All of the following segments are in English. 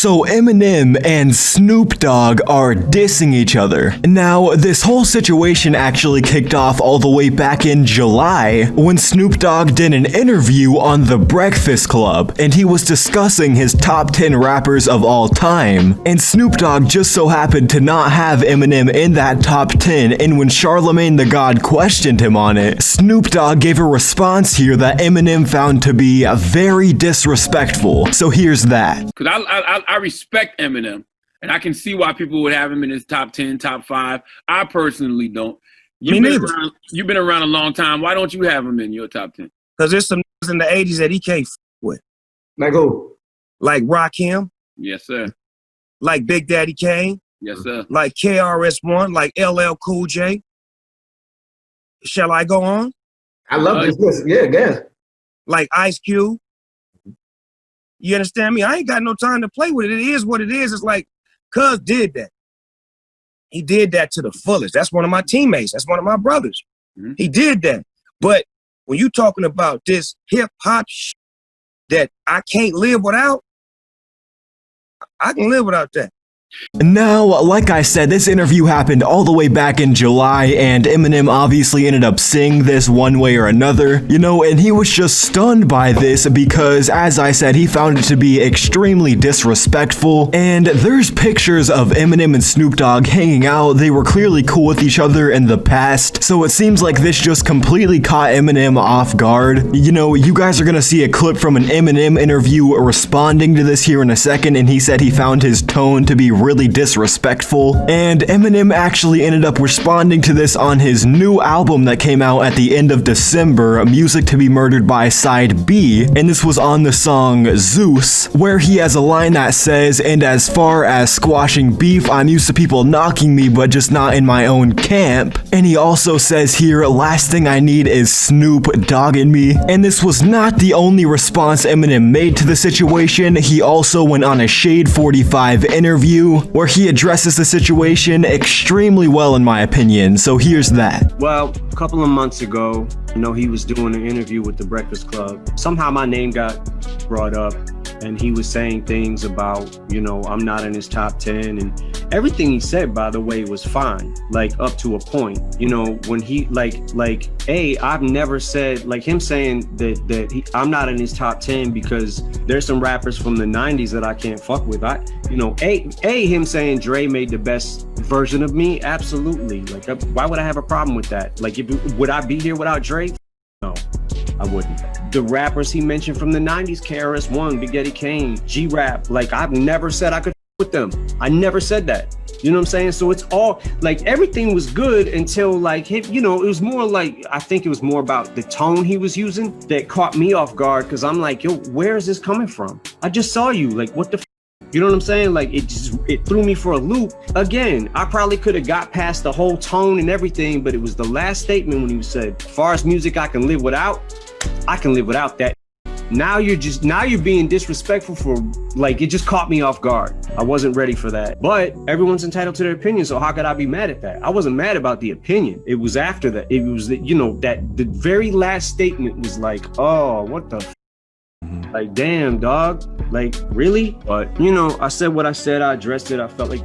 So Eminem and Snoop Dogg are dissing each other. Now, this whole situation actually kicked off all the way back in July when Snoop Dogg did an interview on The Breakfast Club, and he was discussing his top 10 rappers of all time. And Snoop Dogg just so happened to not have Eminem in that top 10, and when Charlemagne the God questioned him on it, Snoop Dogg gave a response here that Eminem found to be very disrespectful. So here's that. Because I respect Eminem, and I can see why people would have him in his top 10, top 5. I personally don't. You've been around a long time. Why don't you have him in your top 10? Because there's some niggas in the 80s that he can't with. Like who? Like Rakim. Yes, sir. Like Big Daddy Kane. Yes, sir. Like KRS-One. Like LL Cool J. Shall I go on? I love this list. Yeah. Like Ice Cube. You understand me? I ain't got no time to play with it. It is what it is. It's like, Cuz did that. He did that to the fullest. That's one of my teammates. That's one of my brothers. Mm-hmm. He did that. But when you talking about this hip hop that I can't live without, I can live without that. Now, like I said, this interview happened all the way back in July, and Eminem obviously ended up seeing this one way or another, and he was just stunned by this because, as I said, he found it to be extremely disrespectful, and there's pictures of Eminem and Snoop Dogg hanging out. They were clearly cool with each other in the past, so it seems like this just completely caught Eminem off guard. You guys are gonna see a clip from an Eminem interview responding to this here in a second, and he said he found his tone to be really disrespectful, and Eminem actually ended up responding to this on his new album that came out at the end of December, Music to be Murdered by Side B, and this was on the song Zeus, where he has a line that says, "And as far as squashing beef, I'm used to people knocking me, but just not in my own camp." And he also says here, "Last thing I need is Snoop dogging me." And this was not the only response Eminem made to the situation. He also went on a Shade 45 interview where he addresses the situation extremely well, in my opinion. So here's that. Well, a couple of months ago, he was doing an interview with The Breakfast Club. Somehow my name got brought up, and he was saying things about, I'm not in his top 10, and everything he said, by the way, was fine, like up to a point. When he I've never said, like him saying that I'm not in his top 10 because there's some rappers from the 90s that I can't fuck with. Him saying Dre made the best version of me, absolutely. Like, why would I have a problem with that? Like, would I be here without Dre? No, I wouldn't. The rappers he mentioned from the 90s, KRS-One, Big Daddy Kane, G-Rap, like, I've never said I could with them. I never said that. You know what I'm saying? So it's all, like, everything was good until, like, it was more like, I think it was more about the tone he was using that caught me off guard, because I'm like, yo, where is this coming from? I just saw you. Like, what the You know what I'm saying? Like, it threw me for a loop. Again, I probably could have got past the whole tone and everything, but it was the last statement when he said, as far as music I can live without, I can live without that. Now you're being disrespectful for, like, it just caught me off guard. I wasn't ready for that. But everyone's entitled to their opinion, so how could I be mad at that? I wasn't mad about the opinion. It was after that. It was, that the very last statement was like, oh, what the like, damn, dog. Like, really? But, I said what I said. I addressed it. I felt like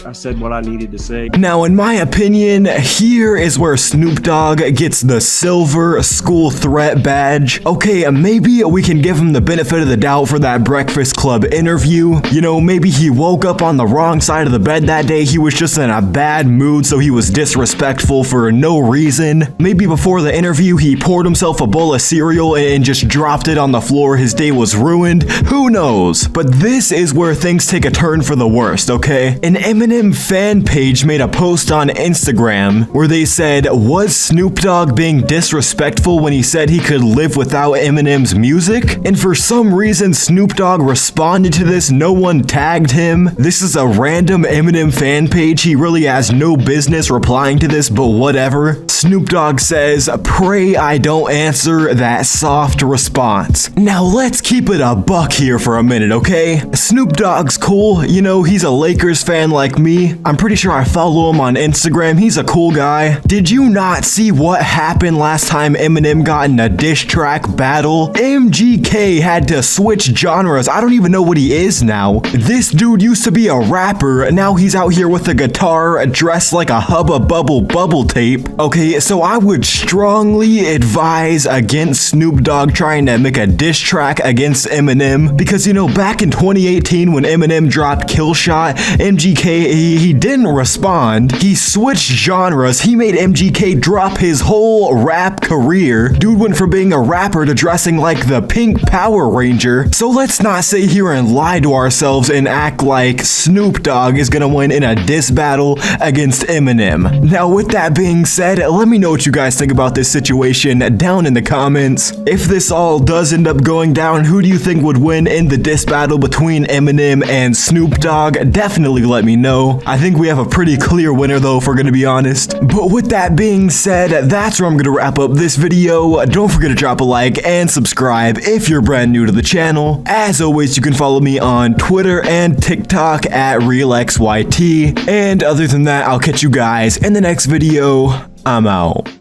I said what I needed to say. Now, in my opinion, here is where Snoop Dogg gets the silver school threat badge. Okay, maybe we can give him the benefit of the doubt for that Breakfast Club interview. Maybe he woke up on the wrong side of the bed that day. He was just in a bad mood, so he was disrespectful for no reason. Maybe before the interview, he poured himself a bowl of cereal and just dropped it on the floor. His day was ruined. Who knows? But this is where things take a turn for the worst, okay? An Eminem fan page made a post on Instagram where they said, was Snoop Dogg being disrespectful when he said he could live without Eminem's music? And for some reason, Snoop Dogg responded to this. No one tagged him. This is a random Eminem fan page. He really has no business replying to this, but whatever. Snoop Dogg says, pray I don't answer that soft response. Now Now let's keep it a buck here for a minute, okay? Snoop Dogg's cool, you know, he's a Lakers fan like me. I'm pretty sure I follow him on Instagram, he's a cool guy. Did you not see what happened last time Eminem got in a diss track battle? MGK had to switch genres, I don't even know what he is now. This dude used to be a rapper, now he's out here with a guitar, dressed like a Hubba Bubble tape. Okay, so I would strongly advise against Snoop Dogg trying to make a diss track against Eminem, because you know, back in 2018 when Eminem dropped Kill Shot, MGK, he didn't respond. He switched genres, he made MGK drop his whole rap career. Dude went from being a rapper to dressing like the Pink Power Ranger. So let's not sit here and lie to ourselves and act like Snoop Dogg is gonna win in a diss battle against Eminem. Now with that being said, let me know what you guys think about this situation down in the comments. If this all does end up going down, who do you think would win in the diss battle between Eminem and Snoop Dogg? Definitely let me know. I think we have a pretty clear winner though, if we're gonna be honest. But with that being said, that's where I'm gonna wrap up this video. Don't forget to drop a like and subscribe if you're brand new to the channel. As always, you can follow me on Twitter and TikTok at RealXYT. And other than that, I'll catch you guys in the next video. I'm out.